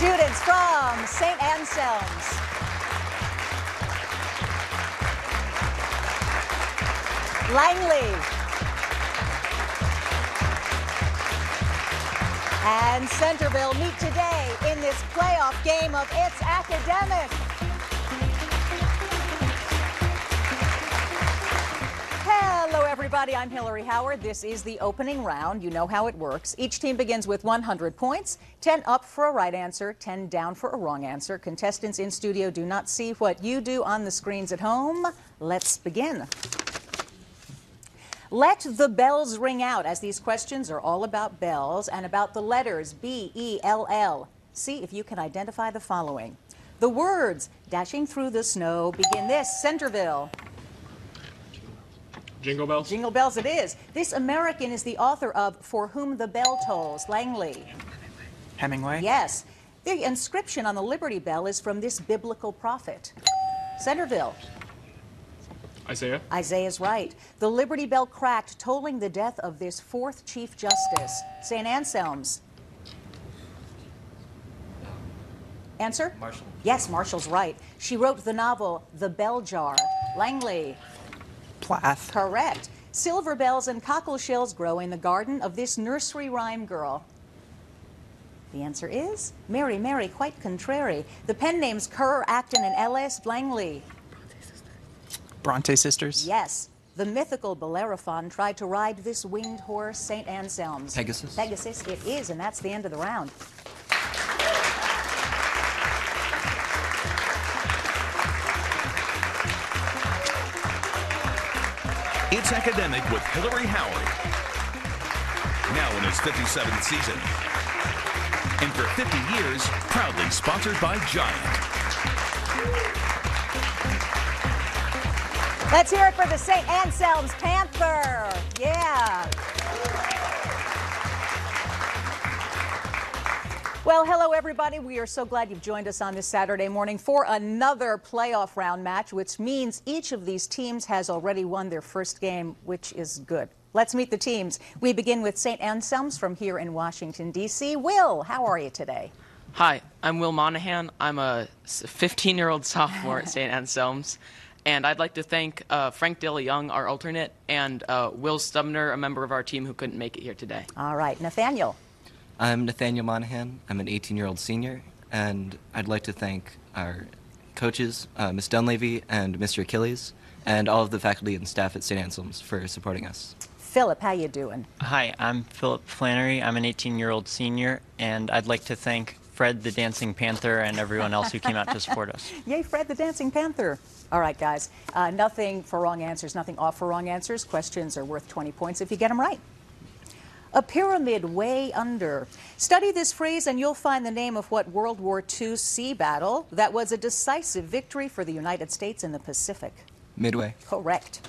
Students from St. Anselm's. Langley. And Centerville meet today in this playoff game of It's Academic. Hello, everybody. I'm Hillary Howard. This is the opening round. You know how it works. Each team begins with 100 points, 10 up for a right answer, 10 down for a wrong answer. Contestants in studio do not see what you do on the screens at home. Let's begin. Let the bells ring out, as these questions are all about bells and about the letters B-E-L-L. See if you can identify the following. The words dashing through the snow begin this. Centerville. Jingle bells? Jingle bells it is. This American is the author of For Whom the Bell Tolls. Langley. Hemingway? Yes. The inscription on the Liberty Bell is from this biblical prophet. Centerville. Isaiah? Isaiah's right. The Liberty Bell cracked, tolling the death of this fourth Chief Justice. St. Anselm's. Answer? Marshall. Yes, Marshall's right. She wrote the novel The Bell Jar. Langley. Plath. Correct. Silver bells and cockle shells grow in the garden of this nursery rhyme girl. The answer is Mary, Mary, quite contrary. The pen names Kerr, Acton, and Ellis. Langley. Bronte sisters? Yes. The mythical Bellerophon tried to ride this winged horse, St. Anselm's. Pegasus? Pegasus it is, and that's the end of the round. It's Academic with Hillary Howard. Now in its 57th season. And for 50 years, proudly sponsored by Giant. Let's hear it for the St. Anselm's Panther. Yeah. Well, hello, everybody. We are so glad you've joined us on this Saturday morning for another playoff round match, which means each of these teams has already won their first game, which is good. Let's meet the teams. We begin with St. Anselm's from here in Washington, D.C. Will, how are you today? Hi, I'm Will Monahan. I'm a 15-year-old sophomore at St. Anselm's. And I'd like to thank Frank DeLeon, our alternate, and Will Stubner, a member of our team who couldn't make it here today. All right, Nathaniel. I'm Nathaniel Monahan. I'm an 18-year-old senior, and I'd like to thank our coaches, Ms. Dunleavy and Mr. Achilles, and all of the faculty and staff at St. Anselm's for supporting us. Philip, how you doing? Hi, I'm Philip Flannery. I'm an 18-year-old senior, and I'd like to thank Fred the Dancing Panther and everyone else who came out to support us. Yay, Fred the Dancing Panther. All right, guys. Nothing for wrong answers, nothing off for wrong answers. Questions are worth 20 points if you get them right. A pyramid way under. Study this phrase and you'll find the name of what World War II sea battle that was a decisive victory for the United States in the Pacific. Midway. Correct.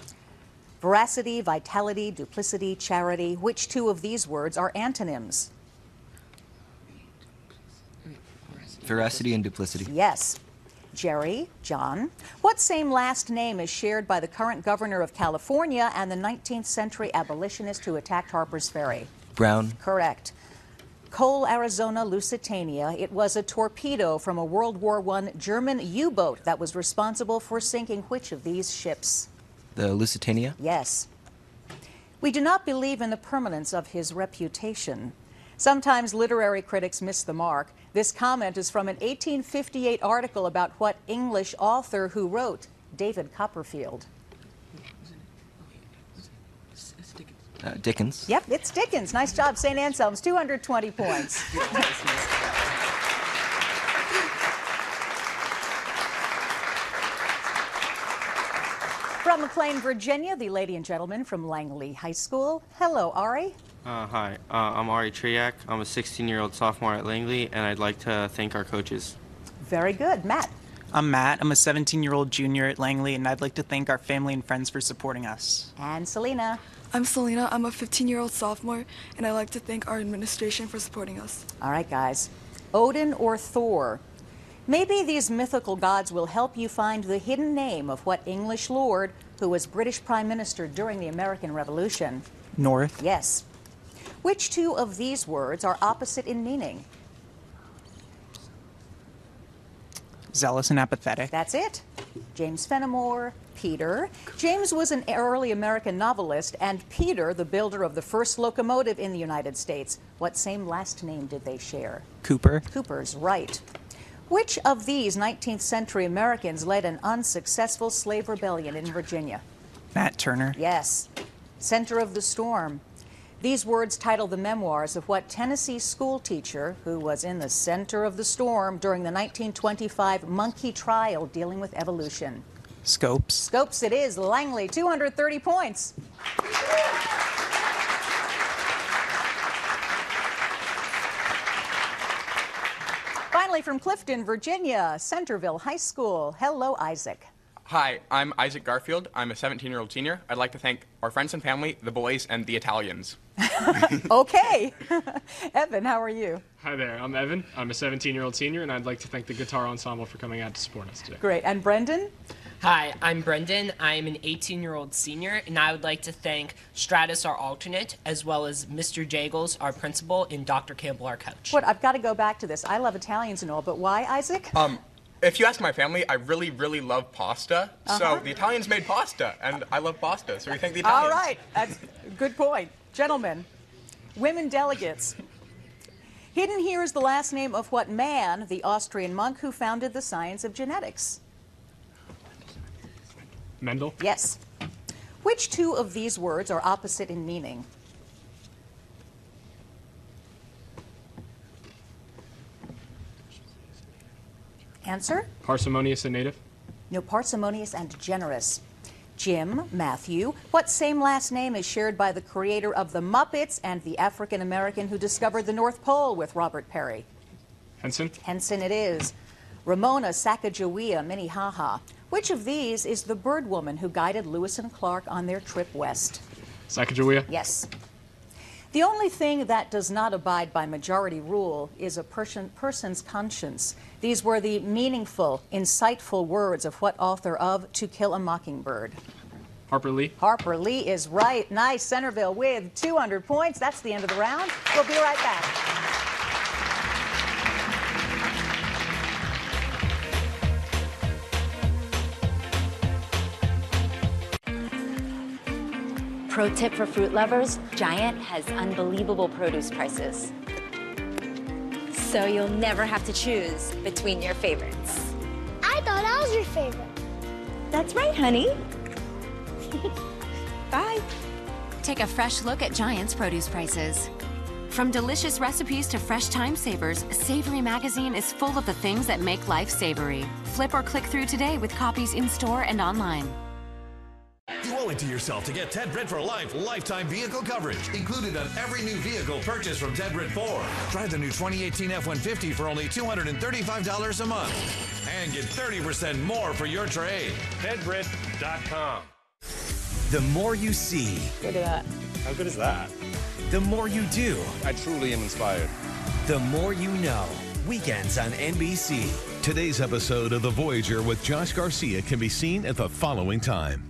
Veracity, vitality, duplicity, charity. Which two of these words are antonyms? Veracity and duplicity. Yes. Jerry, John. What same last name is shared by the current governor of California and the 19th century abolitionist who attacked Harper's Ferry? Brown. Correct. Cole, Arizona, Lusitania. It was a torpedo from a World War I German U-boat that was responsible for sinking which of these ships? The Lusitania. Yes. We do not believe in the permanence of his reputation. Sometimes literary critics miss the mark. This comment is from an 1858 article about what English author who wrote David Copperfield? Dickens. Yep, it's Dickens. Nice job, St. Anselm's, 220 points. From McLean, Virginia, the lady and gentleman from Langley High School. Hello, Ari. Hi, I'm Ari Triak. I'm a 16-year-old sophomore at Langley, and I'd like to thank our coaches. Very good. Matt. I'm Matt. I'm a 17-year-old junior at Langley, and I'd like to thank our family and friends for supporting us. And Selena. I'm Selena. I'm a 15-year-old sophomore, and I'd like to thank our administration for supporting us. All right, guys. Odin or Thor? Maybe these mythical gods will help you find the hidden name of what English lord who was British Prime Minister during the American Revolution? North. Yes. Which two of these words are opposite in meaning? Zealous and apathetic. That's it. James Fenimore, Peter. James was an early American novelist, and Peter, the builder of the first locomotive in the United States. What same last name did they share? Cooper. Cooper's right. Which of these 19th century Americans led an unsuccessful slave rebellion in Virginia? Nat Turner. Yes. Center of the Storm. These words title the memoirs of what Tennessee school teacher who was in the center of the storm during the 1925 monkey trial dealing with evolution? Scopes. Scopes it is. Langley, 230 points. Finally, from Clifton, Virginia, Centerville High School. Hello, Isaac. Hi, I'm Isaac Garfield. I'm a 17-year-old senior. I'd like to thank our friends and family, the boys, and the Italians. Okay. Evan, how are you? Hi there, I'm Evan. I'm a 17-year-old senior, and I'd like to thank the Guitar Ensemble for coming out to support us today. Great. And Brendan? Hi, I'm Brendan. I'm an 18-year-old senior, and I would like to thank Stratus, our alternate, as well as Mr. Jagels, our principal, and Dr. Campbell, our coach. What? I've got to go back to this. I love Italians and all, but why, Isaac? If you ask my family, I really, really love pasta. So the Italians made pasta, and I love pasta, so we thank the Italians. All right. That's a good point. Gentlemen, women delegates. Hidden here is the last name of what man, the Austrian monk who founded the science of genetics? Mendel? Yes. Which two of these words are opposite in meaning? Answer? Parsimonious and native? No, parsimonious and generous. Jim, Matthew, what same last name is shared by the creator of the Muppets and the African-American who discovered the North Pole with Robert Perry? Henson? Henson it is. Ramona Sacagawea Minnehaha. Which of these is the bird woman who guided Lewis and Clark on their trip west? Sacagawea? Yes. The only thing that does not abide by majority rule is a person's conscience. These were the meaningful, insightful words of what author of To Kill a Mockingbird? Harper Lee? Harper Lee is right. Nice. Centerville with 200 points. That's the end of the round. We'll be right back. Pro tip for fruit lovers, Giant has unbelievable produce prices. So you'll never have to choose between your favorites. I thought I was your favorite. That's right, honey. Bye. Take a fresh look at Giant's produce prices. From delicious recipes to fresh time savers, Savory Magazine is full of the things that make life savory. Flip or click through today with copies in-store and online. You owe it to yourself to get Ted Britt for Life lifetime vehicle coverage, included on every new vehicle purchased from Ted Britt Ford. Drive the new 2018 F-150 for only $235 a month and get 30% more for your trade. TedBritt.com. The more you see. Look at that. How good is that? The more you do. I truly am inspired. The more you know. Weekends on NBC. Today's episode of The Voyager with Josh Garcia can be seen at the following time.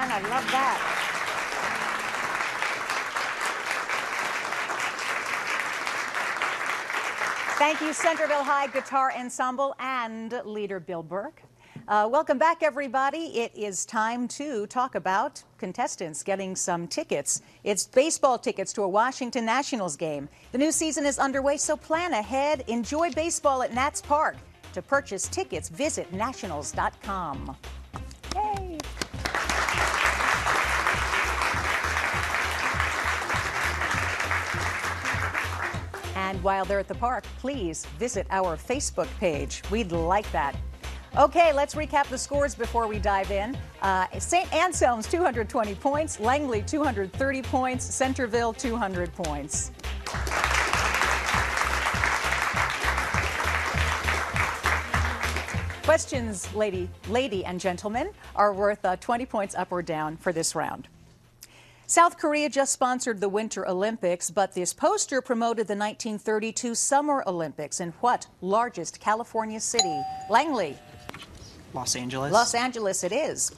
I love that. Thank you, Centerville High Guitar Ensemble and leader Bill Burke. Welcome back, everybody. It is time to talk about contestants getting some tickets. It's baseball tickets to a Washington Nationals game. The new season is underway, so plan ahead. Enjoy baseball at Nats Park. To purchase tickets, visit nationals.com. Yay! And while they're at the park, please visit our Facebook page. We'd like that. Okay, let's recap the scores before we dive in. St. Anselm's 220 points, Langley 230 points, Centerville 200 points. Questions, lady and gentlemen, are worth 20 points up or down for this round. South Korea just sponsored the Winter Olympics, but this poster promoted the 1932 Summer Olympics in what largest California city? Langley. Los Angeles. Los Angeles it is.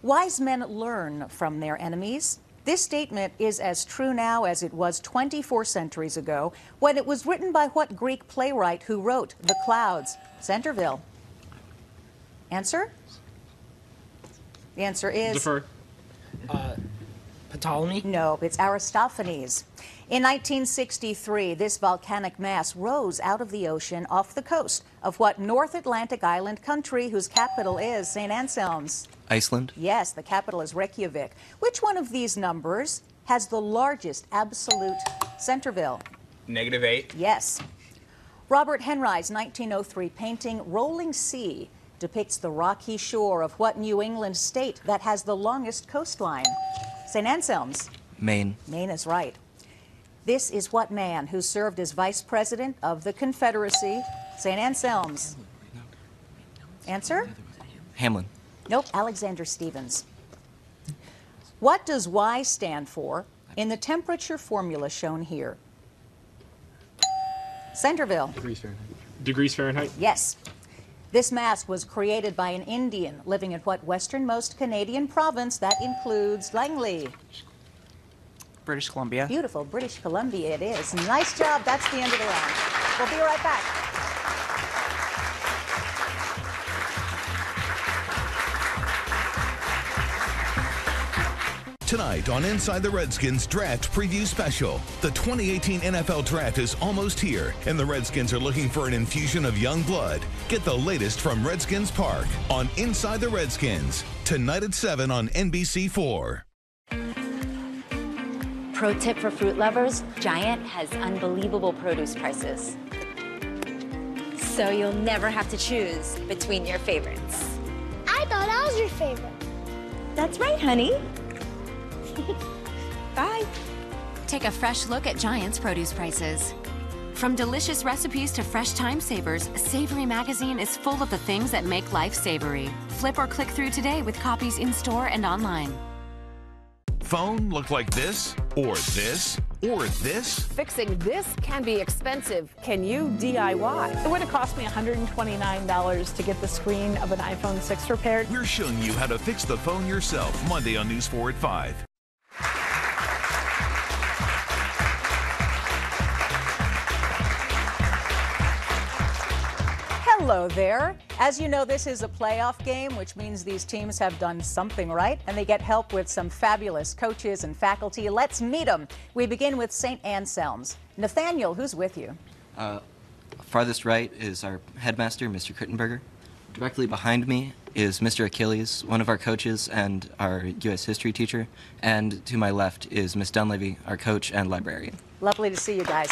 Wise men learn from their enemies. This statement is as true now as it was 24 centuries ago when it was written by what Greek playwright who wrote The Clouds? Centerville. Answer? The answer is... Defer. Ptolemy? No, it's Aristophanes. In 1963, this volcanic mass rose out of the ocean off the coast of what North Atlantic island country whose capital is St. Anselm's? Iceland? Yes, the capital is Reykjavik. Which one of these numbers has the largest absolute? Centerville. -8. Yes. Robert Henry's 1903 painting Rolling Sea depicts the rocky shore of what New England state that has the longest coastline? St. Anselm's. Maine. Maine is right. This is what man who served as vice president of the Confederacy? St. Anselm's. Answer? Hamlin. Nope, Alexander Stevens. What does Y stand for in the temperature formula shown here? Centerville. Degrees Fahrenheit. Degrees Fahrenheit? Yes. This mask was created by an Indian living in what westernmost Canadian province? That includes Langley. British Columbia. Beautiful, British Columbia it is. Nice job. That's the end of the round. We'll be right back. Tonight on Inside the Redskins Draft Preview Special. The 2018 NFL Draft is almost here, and the Redskins are looking for an infusion of young blood. Get the latest from Redskins Park on Inside the Redskins. Tonight at 7 on NBC4. Pro tip for fruit lovers, Giant has unbelievable produce prices. So you'll never have to choose between your favorites. I thought I was your favorite. That's right, honey. Bye. Take a fresh look at Giant's produce prices. From delicious recipes to fresh time savers, Savory Magazine is full of the things that make life savory. Flip or click through today with copies in store and online. Phone look like this, or this, or this? Fixing this can be expensive. Can you DIY? It would have cost me $129 to get the screen of an iPhone 6 repaired. We're showing you how to fix the phone yourself Monday on News 4 at 5. Hello there. As you know, this is a playoff game, which means these teams have done something right, and they get help with some fabulous coaches and faculty. Let's meet them. We begin with St. Anselm's. Nathaniel, who's with you? Farthest right is our headmaster, Mr. Krittenberger. Directly behind me is Mr. Achilles, one of our coaches and our U.S. history teacher. And to my left is Miss Dunleavy, our coach and librarian. Lovely to see you guys.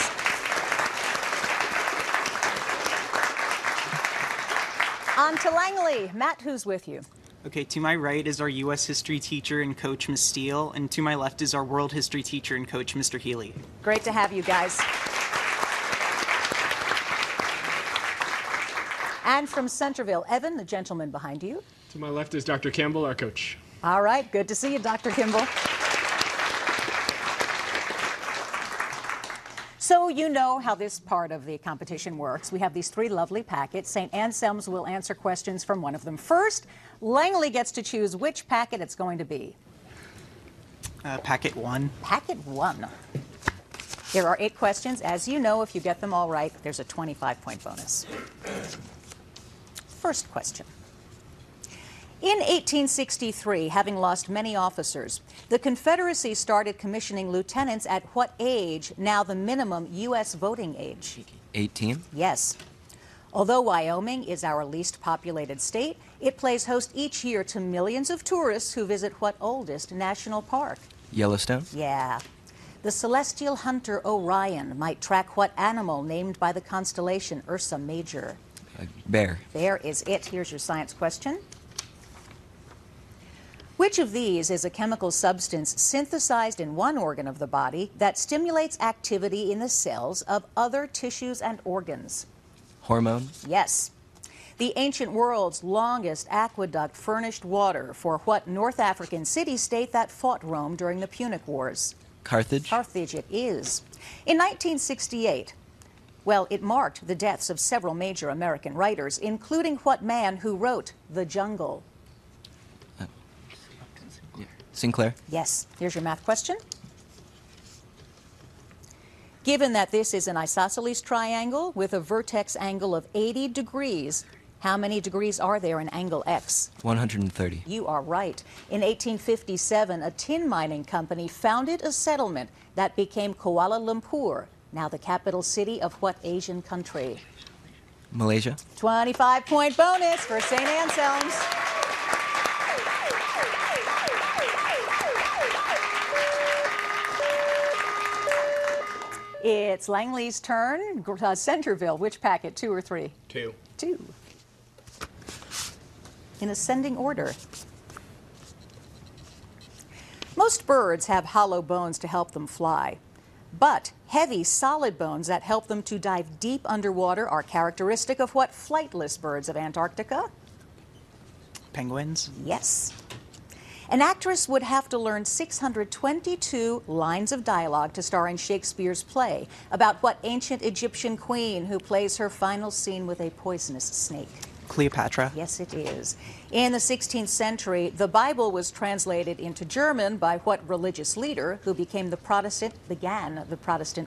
On to Langley. Matt, who's with you? Okay, to my right is our U.S. history teacher and coach, Ms. Steele, and to my left is our world history teacher and coach, Mr. Healy. Great to have you guys. And from Centerville, Evan, the gentleman behind you. To my left is Dr. Campbell, our coach. All right, good to see you, Dr. Kimball. So you know how this part of the competition works. We have these three lovely packets. St. Anselm's will answer questions from one of them first. Langley gets to choose which packet it's going to be. Packet 1. Packet 1. There are 8 questions. As you know, if you get them all right, there's a 25-point bonus. First question. In 1863, having lost many officers, the Confederacy started commissioning lieutenants at what age, now the minimum U.S. voting age? 18? Yes. Although Wyoming is our least populated state, it plays host each year to millions of tourists who visit what oldest national park? Yellowstone? Yeah. The celestial hunter Orion might track what animal named by the constellation Ursa Major? Bear. Bear is it. Here's your science question. Which of these is a chemical substance synthesized in one organ of the body that stimulates activity in the cells of other tissues and organs? Hormone. Yes. The ancient world's longest aqueduct furnished water for what North African city-state that fought Rome during the Punic Wars? Carthage. Carthage it is. In 1968, well, it marked the deaths of several major American writers, including what man who wrote The Jungle? Sinclair. Yes. Here's your math question. Given that this is an isosceles triangle with a vertex angle of 80 degrees, how many degrees are there in angle X? 130. You are right. In 1857, a tin mining company founded a settlement that became Kuala Lumpur, now the capital city of what Asian country? Malaysia. 25-point bonus for St. Anselm's. It's Langley's turn. Centerville, which packet, 2 or 3? 2. 2. In ascending order. Most birds have hollow bones to help them fly, but heavy, solid bones that help them to dive deep underwater are characteristic of what flightless birds of Antarctica? Penguins. Yes. An actress would have to learn 622 lines of dialogue to star in Shakespeare's play about what ancient Egyptian queen who plays her final scene with a poisonous snake? Cleopatra. Yes, it is. In the 16th century, the Bible was translated into German by what religious leader who began the Protestant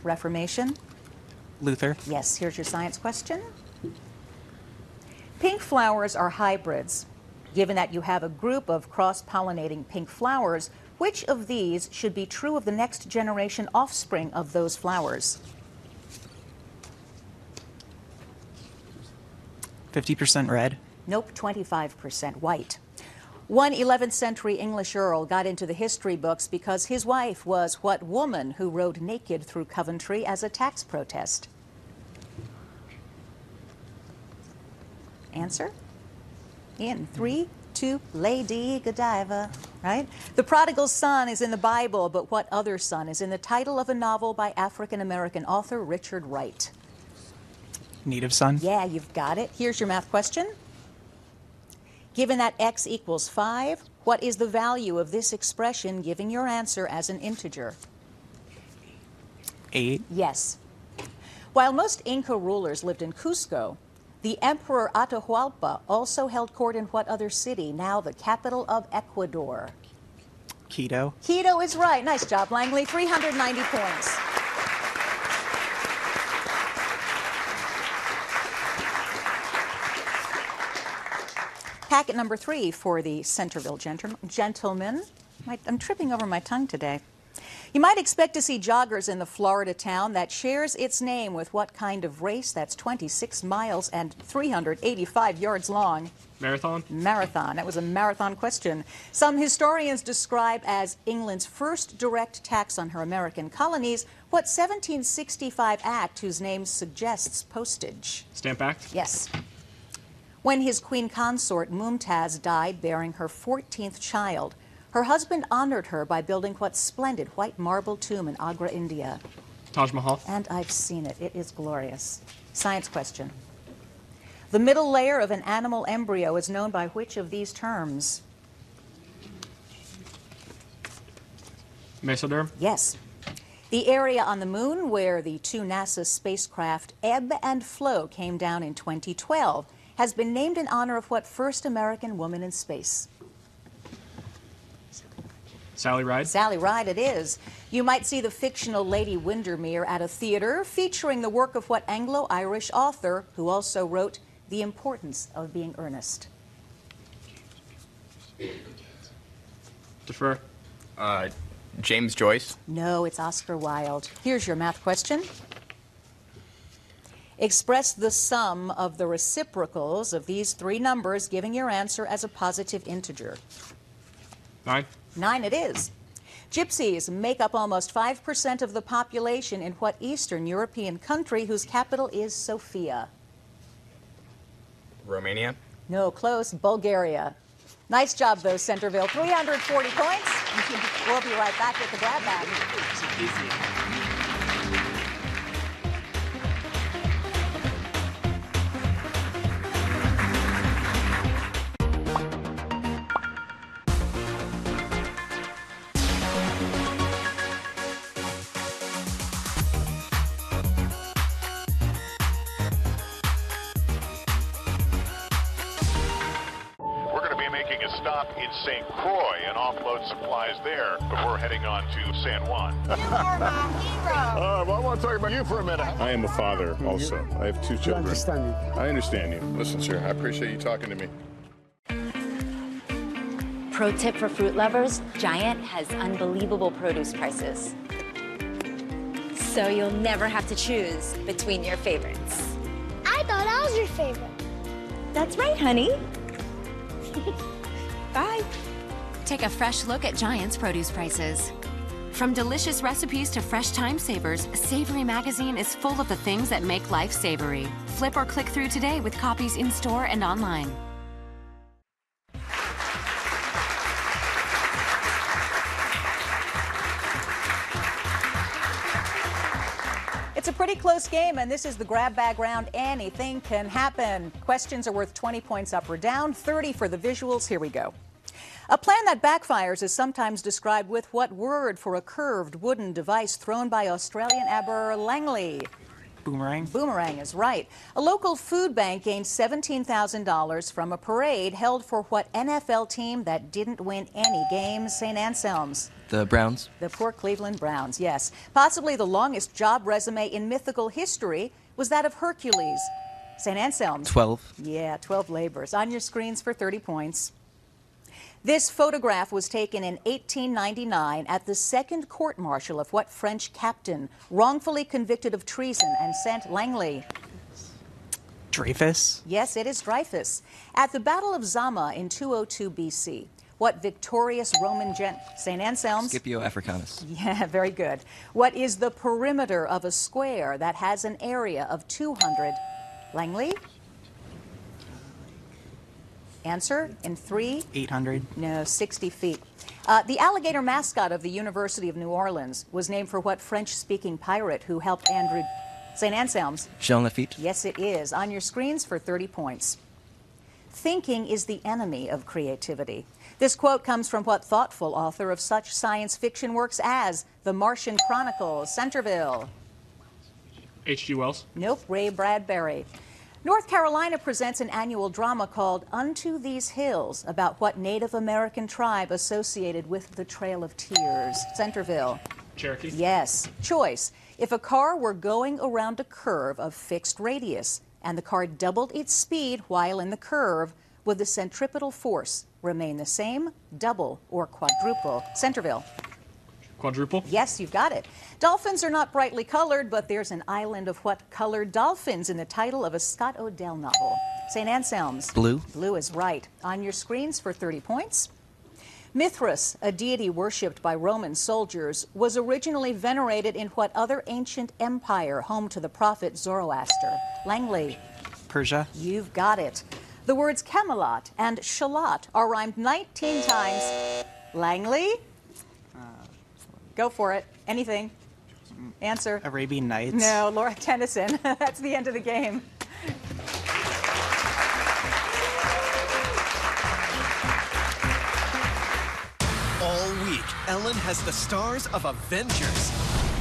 Reformation? Luther. Yes, here's your science question. Pink flowers are hybrids. Given that you have a group of cross-pollinating pink flowers, which of these should be true of the next generation offspring of those flowers? 50% red. Nope, 25% white. One 11th century English earl got into the history books because his wife was what woman who rode naked through Coventry as a tax protest? Answer? In 3, 2, Lady Godiva, right? The prodigal son is in the Bible, but what other son is in the title of a novel by African-American author Richard Wright? Native son. Yeah, you've got it. Here's your math question. Given that x equals 5, what is the value of this expression giving your answer as an integer? 8. Yes. While most Inca rulers lived in Cusco, the Emperor Atahualpa also held court in what other city, now the capital of Ecuador? Quito. Quito is right. Nice job, Langley. 390 points. Packet number 3 for the Centerville gentlemen. I'm tripping over my tongue today. You might expect to see joggers in the Florida town that shares its name with what kind of race that's 26 miles and 385 yards long? Marathon? Marathon. That was a marathon question. Some historians describe as England's first direct tax on her American colonies what 1765 act whose name suggests postage? Stamp Act? Yes. When his queen consort Mumtaz died bearing her 14th child, her husband honored her by building what splendid white marble tomb in Agra, India? Taj Mahal? And I've seen it. It is glorious. Science question. The middle layer of an animal embryo is known by which of these terms? Mesoderm? Yes. The area on the moon where the 2 NASA spacecraft Ebb and Flow came down in 2012 has been named in honor of what first American woman in space? Sally Ride? Sally Ride it is. You might see the fictional Lady Windermere at a theater featuring the work of what Anglo-Irish author who also wrote The Importance of Being Earnest? Defer. James Joyce? No, it's Oscar Wilde. Here's your math question. Express the sum of the reciprocals of these 3 numbers, giving your answer as a positive integer. 9. 9 it is. Gypsies make up almost 5% of the population in what Eastern European country whose capital is Sofia? Romania? No, close. Bulgaria. Nice job, though, Centerville. 340 points. We'll be right back with the grab bag. Making a stop in St. Croix and offload supplies there before heading on to San Juan. You are my hero. Well, I want to talk about you for a minute. I am a father also. I have 2 children. I understand you. Listen, sir, I appreciate you talking to me. Pro tip for fruit lovers, Giant has unbelievable produce prices. So you'll never have to choose between your favorites. I thought I was your favorite. That's right, honey. Bye. Take a fresh look at Giant's produce prices. From delicious recipes to fresh time savers, Savory Magazine is full of the things that make life savory. Flip or click through today with copies in store and online. It's a pretty close game, and this is the grab bag round. Anything can happen. Questions are worth 20 points up or down, 30 for the visuals. Here we go. A plan that backfires is sometimes described with what word for a curved wooden device thrown by Australian Aber Langley? Boomerang. Boomerang is right. A local food bank gained $17,000 from a parade held for what NFL team that didn't win any games? St. Anselm's. The Browns. The poor Cleveland Browns, yes. Possibly the longest job resume in mythical history was that of Hercules. St. Anselm's. 12. Yeah, 12 labors. On your screens for 30 points. This photograph was taken in 1899 at the second court-martial of what French captain wrongfully convicted of treason and sent Langley? Dreyfus. Yes, it is Dreyfus. At the Battle of Zama in 202 BC, what victorious Roman St. Anselm's? Scipio Africanus. Yeah, very good. What is the perimeter of a square that has an area of 200? Langley? Answer in 3? 800. No, 60 feet. The alligator mascot of the University of New Orleans was named for what French-speaking pirate who helped Andrew St. Anselm's? Jean Lafitte. Yes, it is. On your screens for 30 points. Thinking is the enemy of creativity. This quote comes from what thoughtful author of such science fiction works as The Martian Chronicles? Centerville. H.G. Wells. Nope, Ray Bradbury. North Carolina presents an annual drama called Unto These Hills about what Native American tribe associated with the Trail of Tears? Centerville. Cherokee. Yes. Choice. If a car were going around a curve of fixed radius and the car doubled its speed while in the curve, would the centripetal force remain the same, double, or quadruple? Centerville. Quadruple? Yes, you've got it. Dolphins are not brightly colored, but there's an island of what colored dolphins in the title of a Scott Odell novel? St. Anselm's. Blue. Blue is right. On your screens for 30 points. Mithras, a deity worshipped by Roman soldiers, was originally venerated in what other ancient empire home to the prophet Zoroaster? Langley. Persia. You've got it. The words Camelot and Shalott are rhymed 19 times. Langley? Go for it. Anything. Answer. Arabian Nights. No, Laura Tennyson. That's the end of the game. All week, Ellen has the stars of Avengers.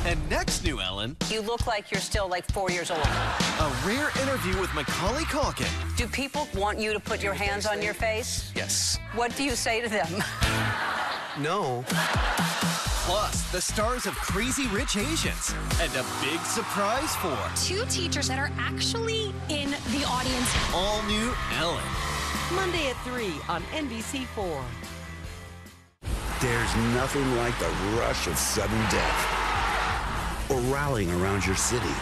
And next new Ellen, You look like you're still like 4 years old. a rare interview with Macaulay Culkin. Do people want you to put your hands on your face? Yes. What do you say to them? No. Plus, the stars of Crazy Rich Asians. And a big surprise for 2 teachers that are actually in the audience. all new Ellen. Monday at 3 on NBC4. There's nothing like the rush of sudden death or rallying around your city.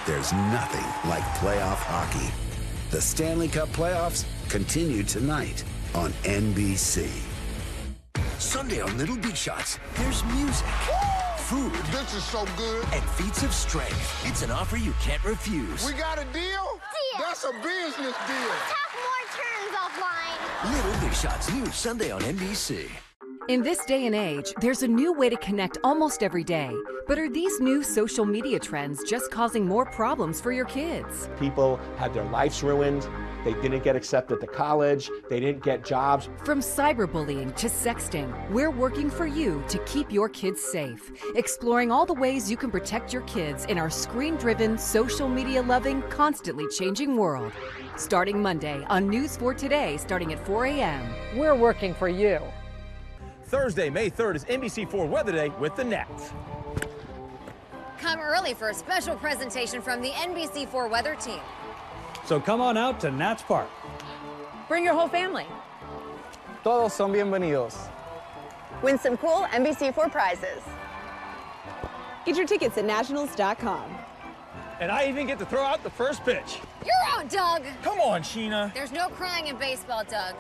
There's nothing like playoff hockey. The Stanley Cup playoffs continue tonight on NBC. Sunday on Little Big Shots, there's music, food. This is so good. And feats of strength. It's an offer you can't refuse. We got a deal? Deal. That's a business deal. Talk more terms offline. Little Big Shots, new Sunday on NBC. In this day and age, there's a new way to connect almost every day. But are these new social media trends just causing more problems for your kids? People had their lives ruined. They didn't get accepted to college. They didn't get jobs. From cyberbullying to sexting, we're working for you to keep your kids safe. Exploring all the ways you can protect your kids in our screen-driven, social media-loving, constantly changing world. Starting Monday on News 4 Today, starting at 4 a.m. We're working for you. Thursday, May 3rd is NBC4 Weather Day with the Nats. Come early for a special presentation from the NBC4 weather team. So come on out to Nats Park. Bring your whole family. Todos son bienvenidos. Win some cool NBC4 prizes. Get your tickets at nationals.com. And I even get to throw out the first pitch. You're out, Doug. Come on, Sheena. There's no crying in baseball, Doug.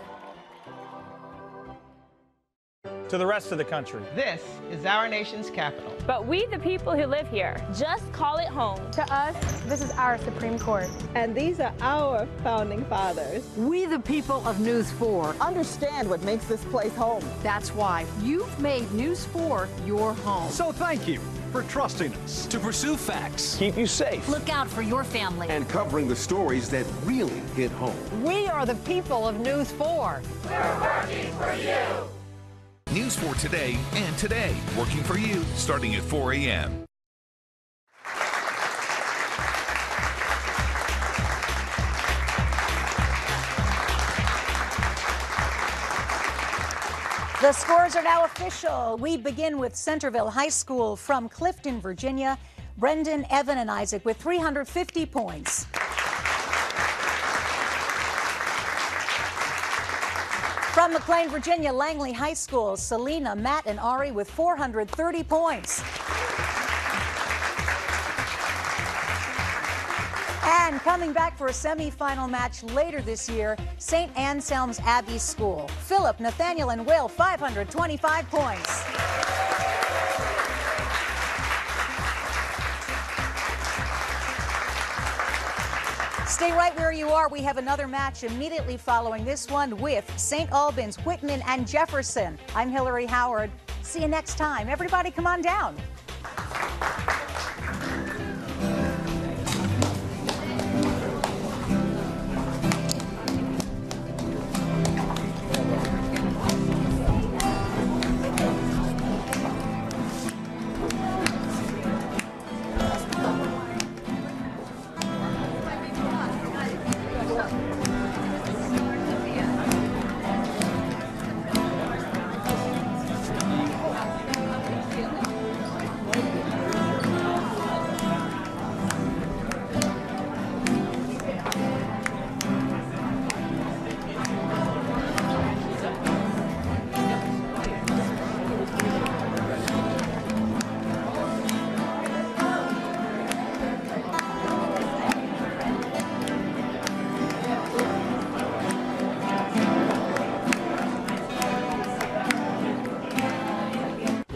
To the rest of the country. This is our nation's capital. But we, the people who live here, just call it home. To us, this is our Supreme Court. And these are our founding fathers. We, the people of News 4, understand what makes this place home. That's why you've made News 4 your home. So thank you for trusting us. To pursue facts. Keep you safe. Look out for your family. And covering the stories that really hit home. We are the people of News 4. We're working for you. News 4 Today and Today, working for you, starting at 4 a.m. The scores are now official. We begin with Centerville High School from Clifton, Virginia. Brendan, Evan, and Isaac with 350 points. From McLean, Virginia, Langley High School, Selena, Matt, and Ari with 430 points. And coming back for a semifinal match later this year, St. Anselm's Abbey School. Philip, Nathaniel, and Will, 525 points. Stay right where you are. We have another match immediately following this one with St. Albans, Whitman, and Jefferson. I'm Hillary Howard. See you next time. Everybody come on down.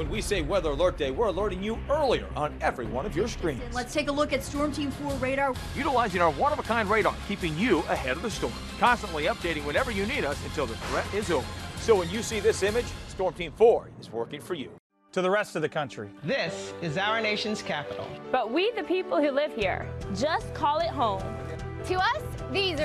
We say Weather Alert Day, we're alerting you earlier on every one of your screens. Let's take a look at Storm Team 4 radar. Utilizing our one-of-a-kind radar, keeping you ahead of the storm. Constantly updating whenever you need us until the threat is over. So when you see this image, Storm Team 4 is working for you. To the rest of the country. This is our nation's capital. But we, the people who live here, just call it home. To us, these are